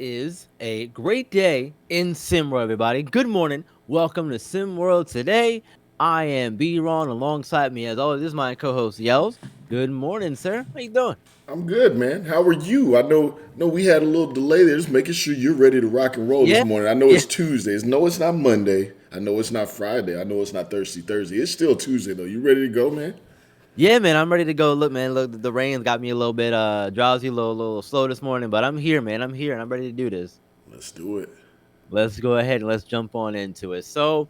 is a great day in SimWorld, everybody. Good morning. Welcome to SimWorld today. I am B-Ron. Alongside me, as always, this is my co-host, Yells. Good morning, sir. How you doing? I'm good, man. How are you? I know we had a little delay there, just making sure you're ready to rock and roll this Yeah, morning. I know yeah, it's Tuesday. No, it's not Monday. I know it's not Friday. I know it's not Thursday. It's still Tuesday though. You ready to go, man? yeah, man. I'm ready to go. Look, man. Look, the rain's got me a little bit drowsy, a little slow this morning, but I'm here, man. I'm here, and I'm ready to do this. Let's do it. Let's go ahead and let's jump on into it. So,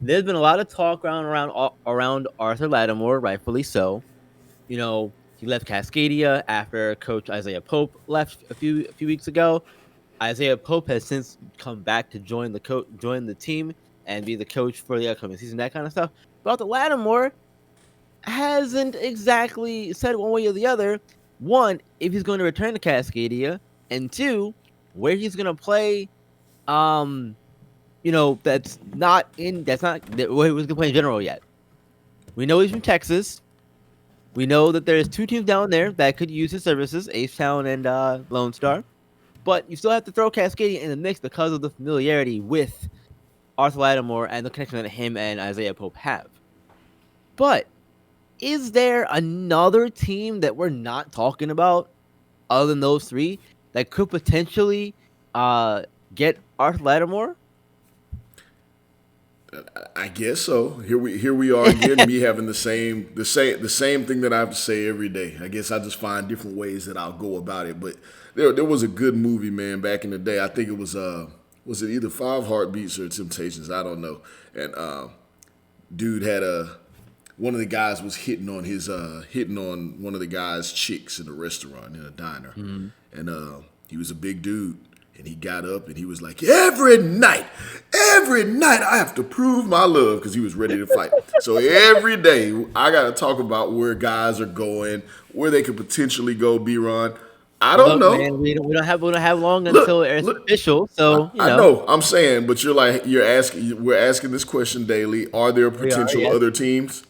there's been a lot of talk around Arthur Lattimore, rightfully so. He left Cascadia after Coach Isaiah Pope left a few weeks ago. Isaiah Pope has since come back to join the team and be the coach for the upcoming season, that kind of stuff. But the Lattimore hasn't exactly said one way or the other. One, if he's going to return to Cascadia, and two, where he's going to play. Um, that's not where he was going to play in general yet. We know he's from Texas. We know that there's two teams down there that could use his services, H-Town and Lone Star. But you still have to throw Cascadia in the mix because of the familiarity with Arthur Lattimore and the connection that him and Isaiah Pope have. But is there another team that we're not talking about other than those three that could potentially get Arthur Lattimore? I guess so. Here we are again. Me having the same thing that I have to say every day. I guess I just find different ways that I'll go about it. But there was a good movie, man, back in the day. I think it was it either Five Heartbeats or Temptations? I don't know. And dude had one of the guys was hitting on one of the guy's chicks in a restaurant in a diner, and he was a big dude. And he got up and he was like, every night I have to prove my love because he was ready to fight. So every day I got to talk about where guys are going, where they could potentially go, B-Ron. I Well, don't look, know. man, we don't have long until Look, it's look. official. So I know. I'm saying, but you're asking. We're asking this question daily. Are there we are. potential Yes. other teams?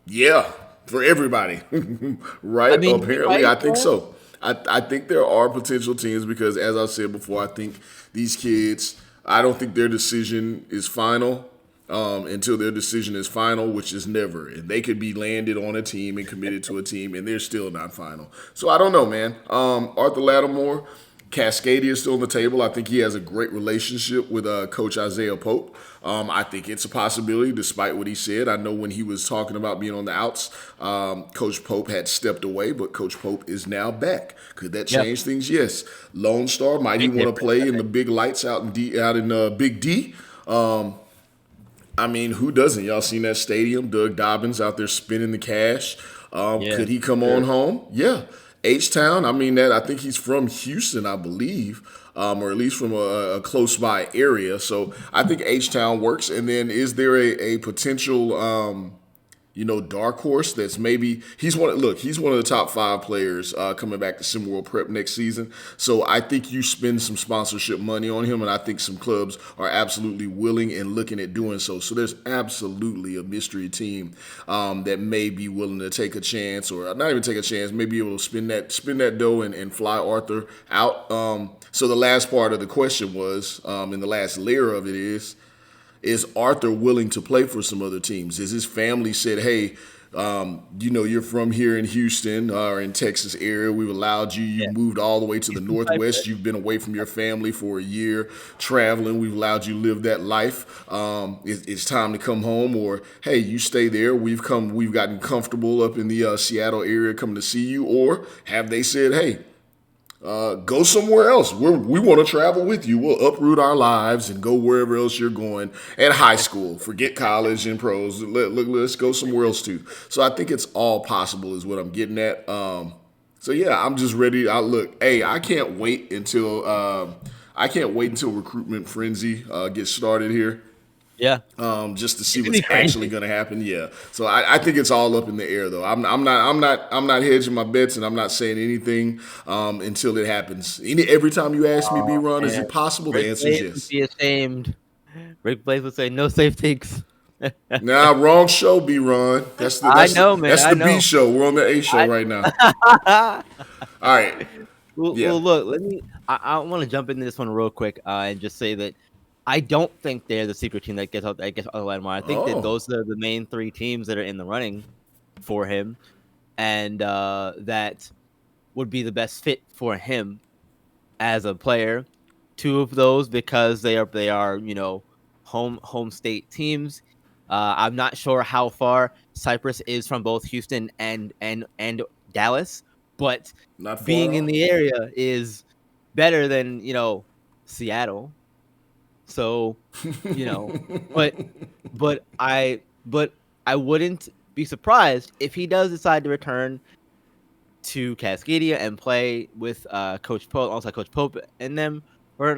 Yeah, for everybody, I right? mean, you're Apparently, right. I think so. I think there are potential teams because, as I said before, I think these kids. I don't think their decision is final until their decision is final, which is never. And they could be landed on a team and committed to a team, and they're still not final. So I don't know, man. Arthur Lattimore. Cascadia is still on the table. I think he has a great relationship with Coach Isaiah Pope. I think it's a possibility, despite what he said. I know when he was talking about being on the outs, Coach Pope had stepped away, but Coach Pope is now back. Could that Yep. change things? Yes. Lone Star, might he Big want to difference, play I in the think. big lights out in Big D? I mean, who doesn't? Y'all seen that stadium? Doug Dobbins out there spinning the cash. Yeah, Could he for come on sure. home? Yeah. H Town. I mean that. I think he's from Houston, I believe, or at least from a close by area. So I think H Town works. And then is there a potential? Dark horse that's maybe he's one of the top five players coming back to SimWorld Prep next season. So I think you spend some sponsorship money on him, and I think some clubs are absolutely willing and looking at doing so. So there's absolutely a mystery team that may be willing to take a chance, or not even take a chance, maybe able to spend that dough and fly Arthur out. So the last part of the question was, and the last layer of it is Arthur willing to play for some other teams? Is his family said, hey, you're from here in Houston or in Texas area. We've allowed you. You Yeah, moved all the way to he's the from Cyprus. Northwest. You've been away from your family for a year traveling. We've allowed you to live that life. It's time to come home. Or, hey, you stay there. We've gotten comfortable up in the Seattle area coming to see you. Or have they said, hey, go somewhere else. We want to travel with you. We'll uproot our lives and go wherever else you're going at high school. Forget college and pros. Let's go somewhere else too. So I think it's all possible, is what I'm getting at. So yeah, I'm just ready. Look. Hey, I can't wait until recruitment frenzy gets started here, Yeah, just to see it's gonna what's be actually crazy. going to happen. Yeah. So I think it's all up in the air, though. I'm not hedging my bets, and I'm not saying anything until it happens. Every time you ask me, B. Oh Ron, is man, it possible? The Rick answer is Blaze would yes. be ashamed. Rick Blaze would say no safe takes. Nah, wrong show, B. Ron. That's the I that's the know, man. that's I the B know. show. We're on the A show right now. I All right. Yeah. Look, let me. I want to jump into this one real quick and just say that I don't think they're the secret team that gets out of Lattimore. I think that Oh, those are the main three teams that are in the running for him, and that would be the best fit for him as a player. Two of those because they are home state teams. I'm not sure how far Cyprus is from both Houston and Dallas, but not far being at in all. the area is better than Seattle. So you know, but but I wouldn't be surprised if he does decide to return to Cascadia and play with Coach Pope, alongside Coach Pope and them for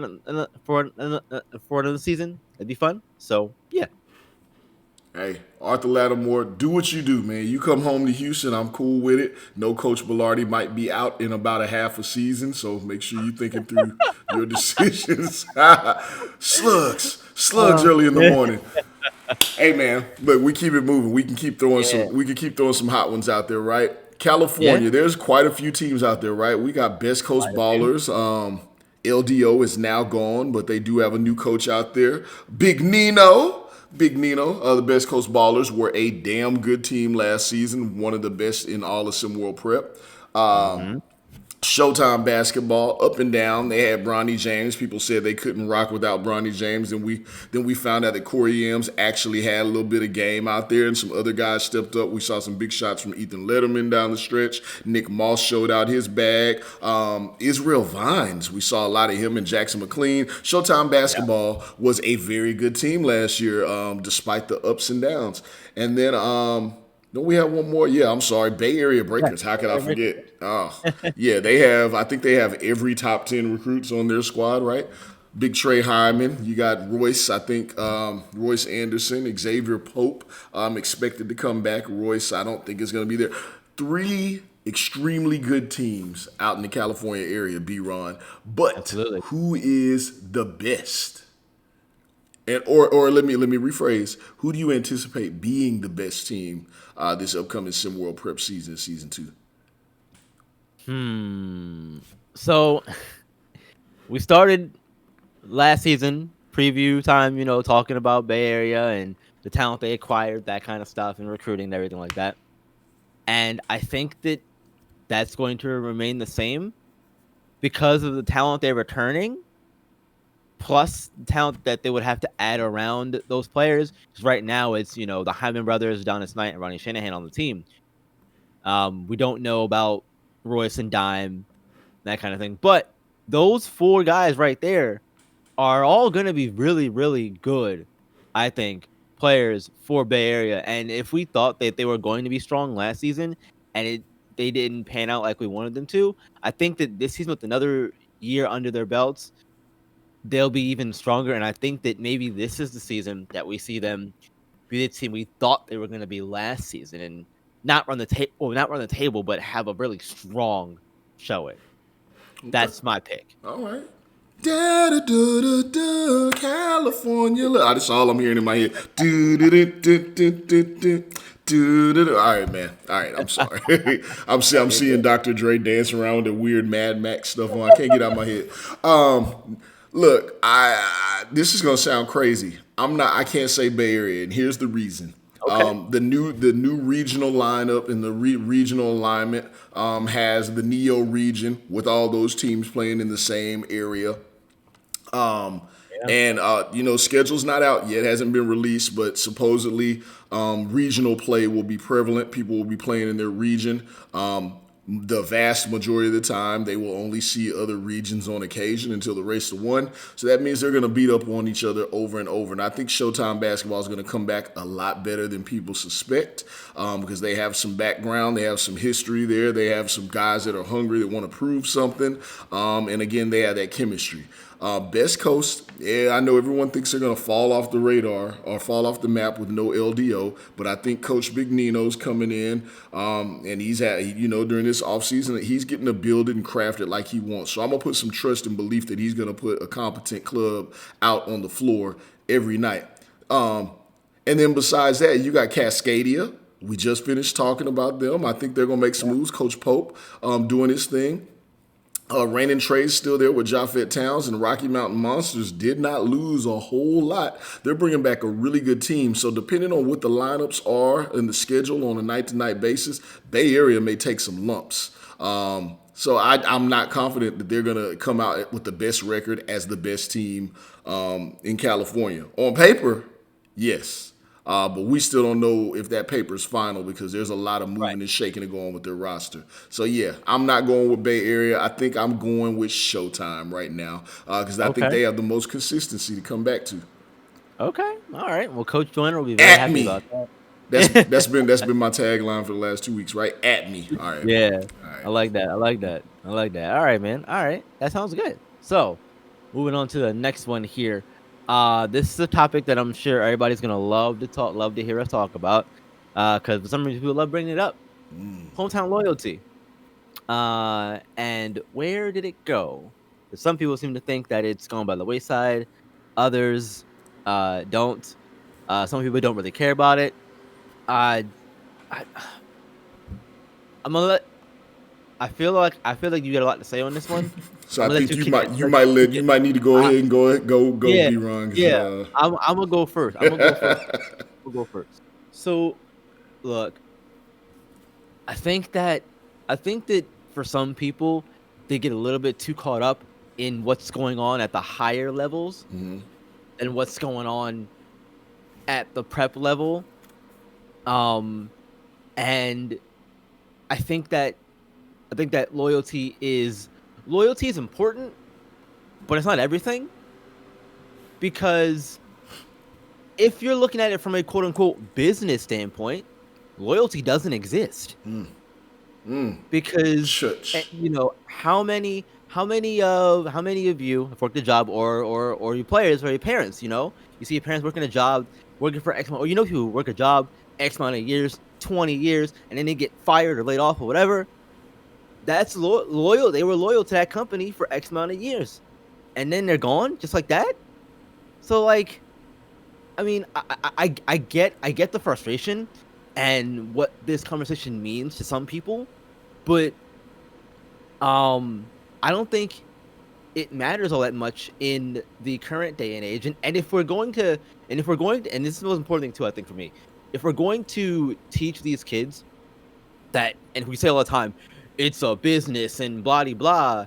another season. It'd be fun. So yeah, Hey, Arthur Lattimore, do what you do, man. You come home to Houston, I'm cool with it. No, Coach Bellardi might be out in about a half a season, so make sure you're thinking through your decisions. Slugs uh, early in the morning. Hey man, look, we keep it moving. yeah, We can keep throwing some hot ones out there, right? yeah, California, there's quite a few teams out there, right? We got Best Coast quite a few. Ballers. LDO is now gone, but they do have a new coach out there. Big Nino, the Best Coast Ballers were a damn good team last season, one of the best in all of SimWorld Prep. Hmm. Showtime basketball, up and down. They had Bronny James. People said they couldn't rock without Bronny James. And we found out that Corey Ems actually had a little bit of game out there, and some other guys stepped up. We saw some big shots from Ethan Letterman down the stretch. Nick Moss showed out his bag. Israel Vines, we saw a lot of him and Jackson McLean. Showtime Yeah, basketball was a very good team last year, despite the ups and downs. And then don't we have one more? Yeah, I'm sorry. Bay Area yeah. Breakers. How could I Very rich. forget? Oh, yeah, they have. I think they have every top 10 recruits on their squad, right? Big Trey Hyman. You got Royce. I think Royce Anderson, Xavier Pope. Expected to come back. Royce, I don't think is going to be there. Three extremely good teams out in the California area. B-Ron, but Absolutely. who is the best? And or let me rephrase. Who do you anticipate being the best team this upcoming SimWorld Prep season, season two? Hmm. So we started last season preview time, talking about Bay Area and the talent they acquired, that kind of stuff, and recruiting and everything like that. And I think that that's going to remain the same because of the talent they're returning, plus the talent that they would have to add around those players. Because right now it's the Hyman brothers, Donis Knight, and Ronnie Shanahan on the team. We don't know about Royce and Dime, that kind of thing. But those four guys right there are all going to be really, really good, I think, players for Bay Area. And if we thought that they were going to be strong last season and they didn't pan out like we wanted them to, I think that this season with another year under their belts, they'll be even stronger. And I think that maybe this is the season that we see them be the team we thought they were going to be last season and not run the table, not run the table, but have a really strong showing. Okay. That's my pick. All right. Da da da da da California. That's all I'm hearing in my head. Do do do do do do do. All right, man. All right, I'm sorry. I'm You're seeing good. Dr. Dre dancing around with the weird Mad Max stuff on. I can't get out of my head. Look, this is gonna sound crazy. I'm not. I can't say Bay Area, and here's the reason. Okay. The new regional lineup and the regional alignment has the Neo region with all those teams playing in the same area. Um, Yeah. and schedule's not out yet, hasn't been released, but supposedly regional play will be prevalent. People will be playing in their region. The vast majority of the time, they will only see other regions on occasion until the race to one. So that means they're going to beat up on each other over and over. And I think Showtime basketball is going to come back a lot better than people suspect because they have some background, they have some history there, they have some guys that are hungry that want to prove something, and again, they have that chemistry. Best Coast, yeah, I know everyone thinks they're going to fall off the radar or fall off the map with no LDO, but I think Coach Big Nino's coming in, and he's during this offseason, he's getting to build it and craft it like he wants. So I'm going to put some trust and belief that he's going to put a competent club out on the floor every night. And then besides that, you got Cascadia. We just finished talking about them. I think they're going to make some moves. Coach Pope doing his thing. Rain and Trey's still there with Japheth Towns, and Rocky Mountain Monsters did not lose a whole lot. They're bringing back a really good team. So depending on what the lineups are in the schedule on a night-to-night basis, Bay Area may take some lumps. I'm not confident that they're going to come out with the best record as the best team in California. On paper, yes. But we still don't know if that paper is final because there's a lot of Right. moving and shaking and going with their roster. So, yeah, I'm not going with Bay Area. I think I'm going with Showtime right now because I think Okay. they have the most consistency to come back to. Okay. All right. Well, Coach Joyner will be very At happy me. about that. That's been my tagline for the last 2 weeks, right? At me. All right. Yeah. All right. I like that. I like that. I like that. All right, man. All right. That sounds good. So, moving on to the next one here. This is a topic that I'm sure everybody's gonna love to hear us talk about. Because for some reason people love bringing it up. Hometown loyalty. And where did it go? 'Cause some people seem to think that it's gone by the wayside. Others, don't. Some people don't really care about it. Uh, I, I'm gonna let. I feel like you got a lot to say on this one. So I'm I gonna let think you you kick it. might you might let you might need to go I, ahead and go yeah, B Ron. yeah. I'm gonna go first. I'm gonna go first. I'm gonna go first. So look, I think that I think that for some people, they get a little bit too caught up in what's going on at the higher levels and what's going on at the prep level. Um, and I think that I think that loyalty is important, but it's not everything because if you're looking at it from a quote unquote business standpoint, loyalty doesn't exist because Church. how many of you have worked a job or your players or your parents, you see your parents working a job, working for X amount, or people who work a job X amount of years, 20 years, and then they get fired or laid off or whatever. That's loyal. They were loyal to that company for X amount of years, and then they're gone just like that. So like, I mean, I get the frustration and what this conversation means to some people, but I don't think it matters all that much in the current day and age. And and this is the most important thing too, I think for me, if we're going to teach these kids that, and we say all the time, it's a business and blah de blah.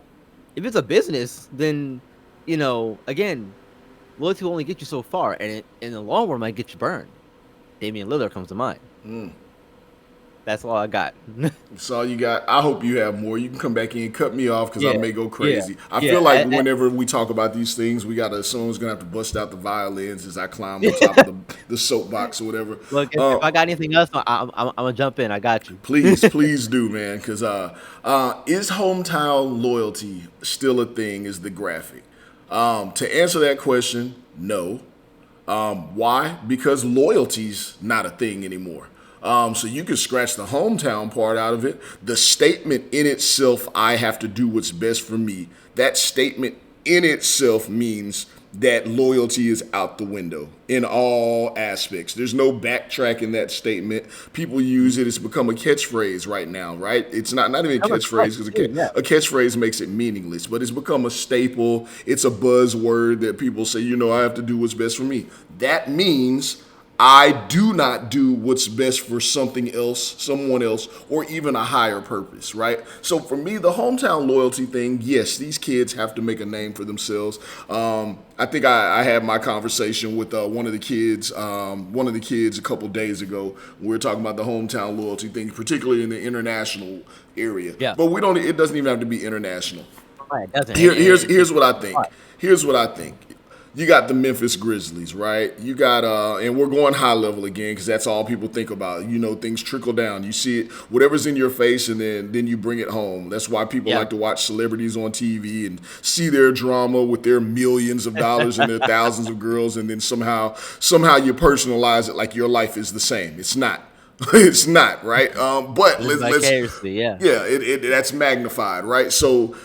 If it's a business, then again, loyalty will only get you so far, and in the long run might get you burned. Damian Lillard comes to mind. That's all I got. That's all you got. I hope you have more. You can come back in and cut me off because I Yeah, may go yeah, crazy. I yeah. feel like whenever we talk about these things, someone's gonna have to bust out the violins as I climb on top of the soapbox or whatever. Look, if I got anything else, I'm gonna jump in. I got you. Please do, man. Because is hometown loyalty still a thing? Is the graphic? To answer that question, no. Why? Because loyalty's not a thing anymore. So you can scratch the hometown part out of it. The statement in itself, I have to do what's best for me. That statement in itself means that loyalty is out the window in all aspects. There's no backtracking that statement. People use it. It's become a catchphrase right now, right? It's not even a How much catchphrase because yeah. a catchphrase makes it meaningless, but it's become a staple. It's a buzzword that people say, I have to do what's best for me. That means I do not do what's best for something else, someone else, or even a higher purpose, right? So for me, the hometown loyalty thing, yes, these kids have to make a name for themselves. I think I had my conversation with one of the kids a couple days ago. We were talking about the hometown loyalty thing, particularly in the international area. Yeah. But it doesn't even have to be international. Right, it doesn't. Here's what I think. Right. Here's what I think. You got the Memphis Grizzlies, right? You got and we're going high level again because that's all people think about. Things trickle down. You see it, whatever's in your face, and then you bring it home. That's why people Yeah. like to watch celebrities on TV and see their drama with their millions of dollars and their thousands of girls, and then somehow you personalize it like your life is the same. It's not. It's not, right? But Live let's vicariously, yeah. yeah, that's magnified, right? So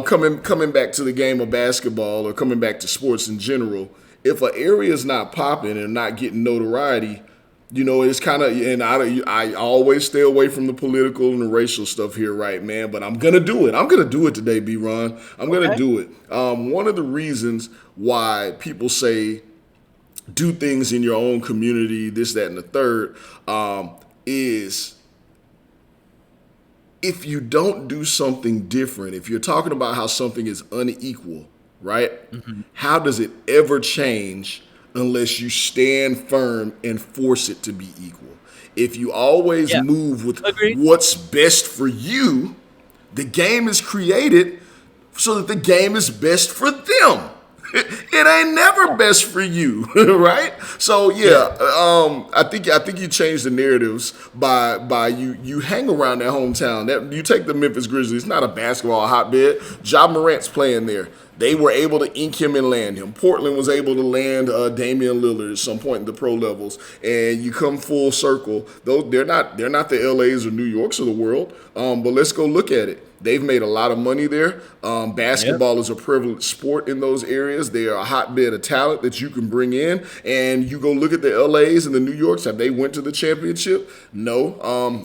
coming back to the game of basketball or coming back to sports in general, if an area is not popping and not getting notoriety, You know, it's kind of, and I always stay away from the political and the racial stuff here, right, man? But I'm gonna do it. I'm gonna do it today, B. Ron. I'm gonna Okay. do it. One of the reasons why people say do things in your own community, this, that, and the third, is if you don't do something different, if you're talking about how something is unequal, right? Hmm. How does it ever change unless you stand firm and force it to be equal? If you always Yeah. move with Agreed. what's best for you, the game is created so that the game is best for them. It ain't never Yeah. best for you, right? So Yeah. yeah, I think you change the narratives by you hang around that hometown. That you take the Memphis Grizzlies. It's not a basketball hotbed. Ja Morant's playing there. They were able to ink him and land him. Portland was able to land Damian Lillard at some point in the pro levels, and you come full circle. Though they're not the LAs or New Yorks of the world, but let's go look at it. They've made a lot of money there. Yep. Basketball is a prevalent sport in those areas. They are a hotbed of talent that you can bring in. And you go look at the LAs and the New Yorks. Have they went to the championship? No.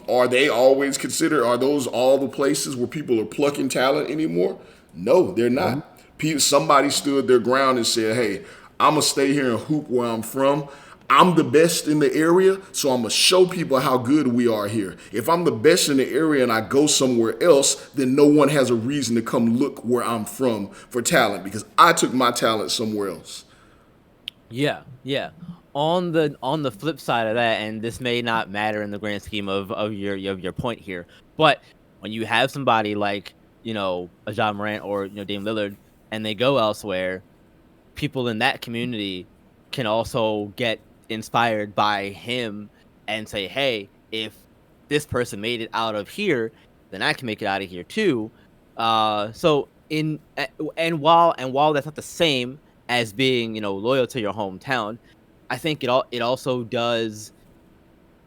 Are they always considered? Are those all the places where people are plucking talent anymore? No, they're No. not. Somebody stood their ground and said, "Hey, I'm gonna stay here and hoop where I'm from. I'm the best in the area, so I'm gonna show people how good we are here. If I'm the best in the area and I go somewhere else, then no one has a reason to come look where I'm from for talent because I took my talent somewhere else." Yeah, yeah. On the flip side of that, and this may not matter in the grand scheme of your point here, but when you have somebody like a John Morant or Dame Lillard, and they go elsewhere, people in that community can also get inspired by him and say, "Hey, if this person made it out of here, then I can make it out of here too." So and while that's not the same as being loyal to your hometown, I think it also does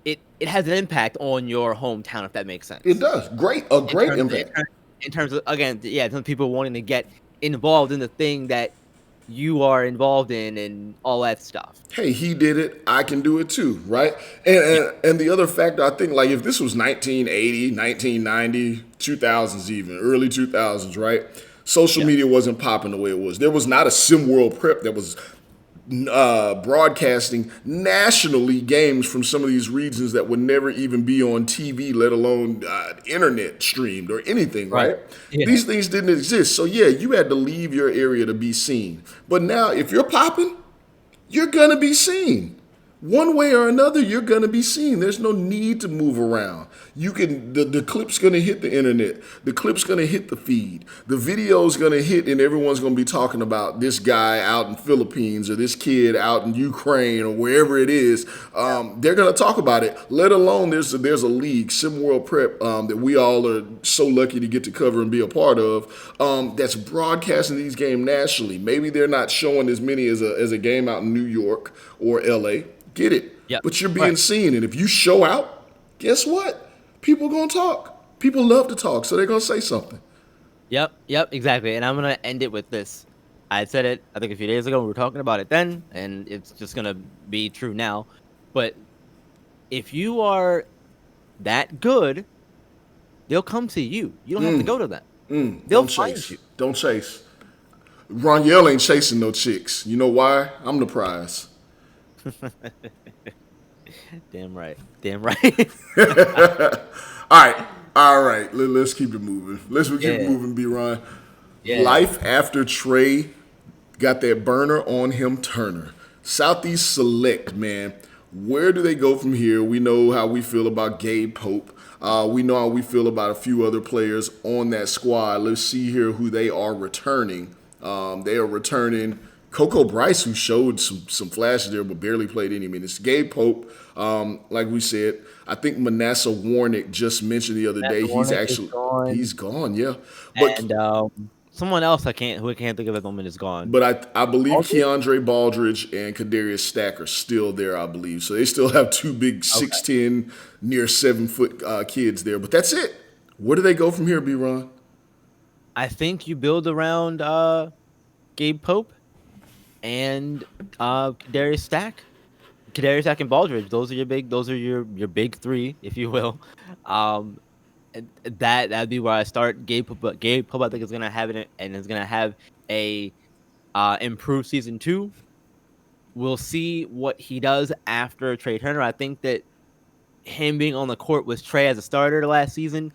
it has an impact on your hometown, if that makes It sense. does. A In great terms of, in impact. terms, in terms of again, yeah, some people wanting to get involved in the thing that you are involved in and all that stuff. Hey, he did it. I can do it too, right? And, Yeah, and the other factor, I think, like if this was 1980, 1990, 2000s, even early 2000s, right? Social yeah, media wasn't popping the way it was. There was not a SimWorld prep that was broadcasting nationally games from some of these regions that would never even be on TV, let alone internet streamed or anything, right. right? Yeah, These things didn't exist. So, yeah, you had to leave your area to be seen. But now, if you're popping, you're going to be seen. One way or another, you're going to be seen. There's no need to move around. The clip's going to hit the internet. The clip's going to hit the feed. The video's going to hit, and everyone's going to be talking about this guy out in Philippines or this kid out in Ukraine or wherever it is. They're going to talk about it. Let alone there's a league, SimWorld Prep, that we all are so lucky to get to cover and be a part of. That's broadcasting these games nationally. Maybe they're not showing as many as a game out in New York or LA. Get it. yep, But you're being right. seen. And if you show out, guess what? People going to talk. People love to talk, so they're going to say something. Yep, yep, exactly. And I'm gonna end it with this. I said it, I think a few days ago. We were talking about it then, and it's just gonna be true now. But if you are that good, they'll come to you. You don't have to go to them. They'll Don't find chase. you. Don't chase. Roniel ain't chasing no chicks. You know why? I'm the prize. Damn right. Damn right. All right. All right. Let's keep it moving. Let's keep it Yeah. moving, B. Ron. Yeah. Life after Trey got that burner on him, Turner. Southeast Select, man. Where do they go from here? We know how we feel about Gabe Pope. We know how we feel about a few other players on that squad. Let's see here who they are returning. They are returning Coco Bryce, who showed some flashes there but barely played any minutes. Gabe Pope, like we said, I think Manasseh Warnick just mentioned the other day Master he's Warnick is actually gone. he's gone, yeah. But And someone else who I can't think of at the moment is gone. But I believe Aldridge? Keandre Baldridge and Kadarius Stack are still there, I believe. So they still have two big Okay. 6'10", near 7 foot kids there. But that's it. Where do they go from here, B. Ron? I think you build around Gabe Pope and Darius Stack. Kadarius and Baldridge. Those are your big. Those are your big three, if you will. Um, that'd be where I start. Gabe Pope, I think is gonna have it, and is gonna have a improved season 2. We'll see what he does after Trey Turner. I think that him being on the court with Trey as a starter last season,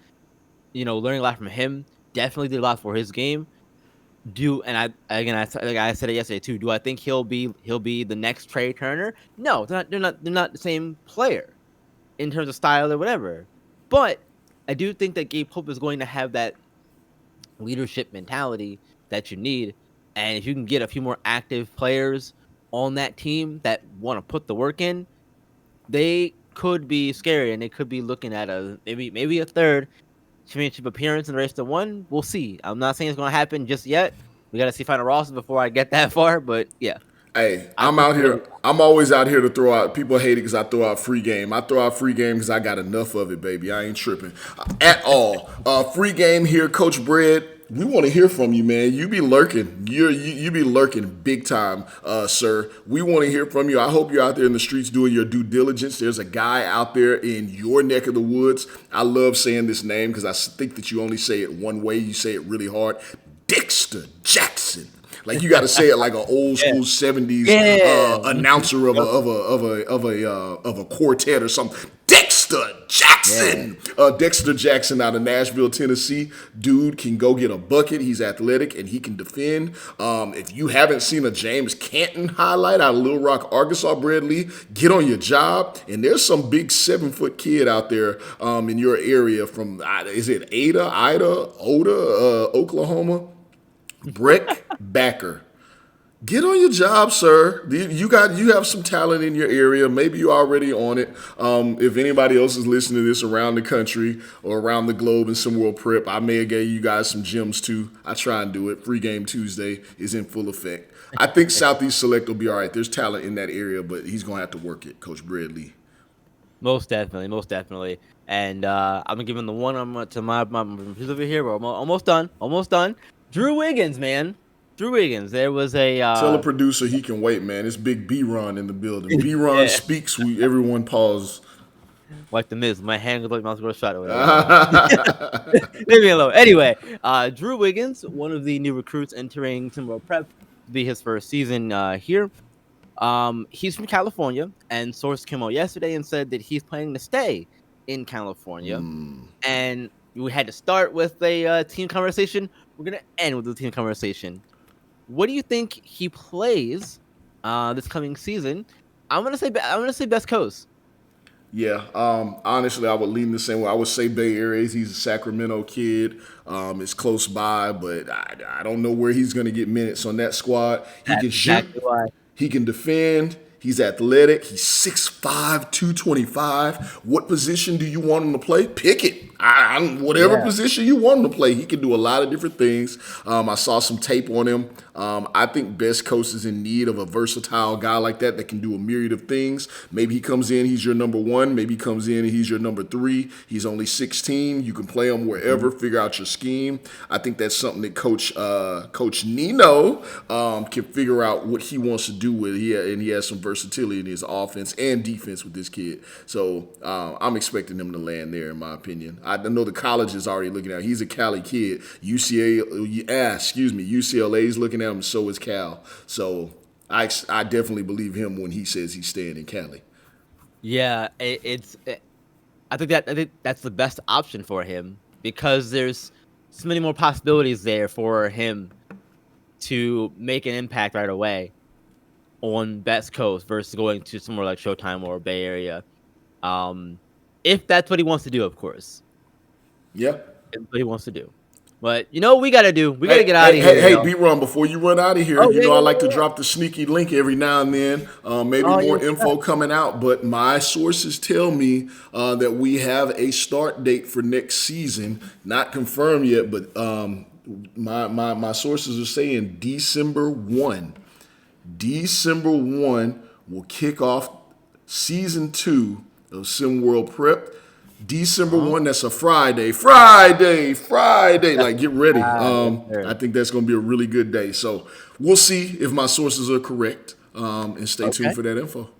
learning a lot from him, definitely did a lot for his game. Like I said it yesterday too. Do I think he'll be the next Trey Turner? No, they're not the same player in terms of style or whatever. But I do think that Gabe Pope is going to have that leadership mentality that you need. And if you can get a few more active players on that team that want to put the work in, they could be scary, and they could be looking at a maybe a third championship appearance in the race to one. We'll see. I'm not saying it's going to happen just yet. We got to see final rosters before I get that far. But yeah, Hey, I I'm think out here. I'm always out here to throw out. People hate it because I throw out free game. I throw out free game because I got enough of it, baby. I ain't tripping at all. Free game here, Coach Bread. We want to hear from you, man. You be lurking. You be lurking big time, sir. We want to hear from you. I hope you're out there in the streets doing your due diligence. There's a guy out there in your neck of the woods. I love saying this name because I think that you only say it one way. You say it really hard. Dexter Jackson. Like you got to say it like an old yeah, school '70s yeah, announcer of a yep, quartet or something. Dexter yeah, Jackson, Dexter Jackson out of Nashville, Tennessee. Dude can go get a bucket. He's athletic and he can defend. If you haven't seen a James Canton highlight out of Little Rock, Arkansas, Bradley, get on your job. And there's some big 7-foot kid out there in your area from is it Oda, Oklahoma? Breck Backer. Get on your job, sir. You have some talent in your area. Maybe you're already on it. If anybody else is listening to this around the country or around the globe in SimWorld Prep, I may have gave you guys some gems too. I try and do it. Free Game Tuesday is in full effect. I think Southeast Select will be all right. There's talent in that area, but he's gonna have to work it, Coach Bradley. most definitely, most definitely. And I'm gonna give him the one to my who's over here. We're almost done, almost done. Drew Wiggins, man, Drew Wiggins. There was a Tell a producer he can wait, man. It's Big B Ron in the building. B Ron yeah, speaks. Everyone pause. like the Miz. My hand goes like mouse goes shot or whatever. Leave me alone. Anyway, Drew Wiggins, one of the new recruits entering SimWorld Prep, to be his first season here. He's from California, and source came out yesterday and said that he's planning to stay in California. And we had to start with a team conversation. We're gonna end with the team conversation. What do you think he plays this coming season? I'm gonna say best coast. Yeah, honestly, I would lean the same way. I would say Bay Area. He's a Sacramento kid. It's close by, but I don't know where he's going to get minutes on that squad. He That's can shoot. exactly why. He can defend. He's athletic. He's 6'5", 225. What position do you want him to play? Pick it. Whatever Yeah. position you want him to play. He can do a lot of different things. I saw some tape on him. I think Best Coast is in need of a versatile guy like that can do a myriad of things. Maybe he comes in, he's your number one. Maybe he comes in and he's your number 3. He's only 16. You can play him wherever, figure out your scheme. I think that's something that Coach Nino can figure out what he wants to do with. And he has some versatility in his offense and defense with this kid. So I'm expecting him to land there, in my opinion. I know the college is already looking at him. He's a Cali kid. UCLA is looking at him, so is Cal. So I definitely believe him when he says he's staying in Cali. Yeah, I think that's the best option for him because there's so many more possibilities there for him to make an impact right away on Best Coast versus going to somewhere like Showtime or Bay Area. If that's what he wants to do, of course. Yeah. That's what he wants to do. But you know what we gotta do? We gotta Hey, get out hey, of hey, here, hey, yo. B-Ron, before you run out of here, Oh you yeah, know yeah, I yeah, like to yeah. drop the sneaky link every now and then. Maybe Oh more yes, info coming out, but my sources tell me that we have a start date for next season. Not confirmed yet, but my sources are saying December 1. December 1 will kick off season 2 of SimWorld Prep. December Uh-huh. 1, that's a Friday. Like, get ready. Yes, sir. I think that's going to be a really good day. So we'll see if my sources are correct and stay tuned Okay. for that info.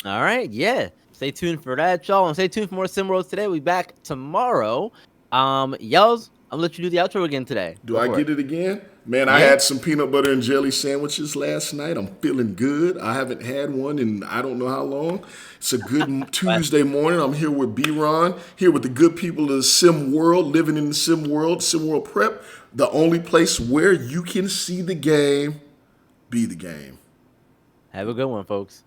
All right, yeah. Stay tuned for that, y'all, and stay tuned for more SimWorlds today. We'll be back tomorrow. Yells, I'm gonna let you do the outro again today. Do Go I for it. get it again? Man, I Yeah. had some peanut butter and jelly sandwiches last night. I'm feeling good. I haven't had one in I don't know how long. It's a good Tuesday morning. I'm here with B-Ron, here with the good people of the Sim World, living in the Sim World, Sim World Prep, the only place where you can see the game, be the game. Have a good one, folks.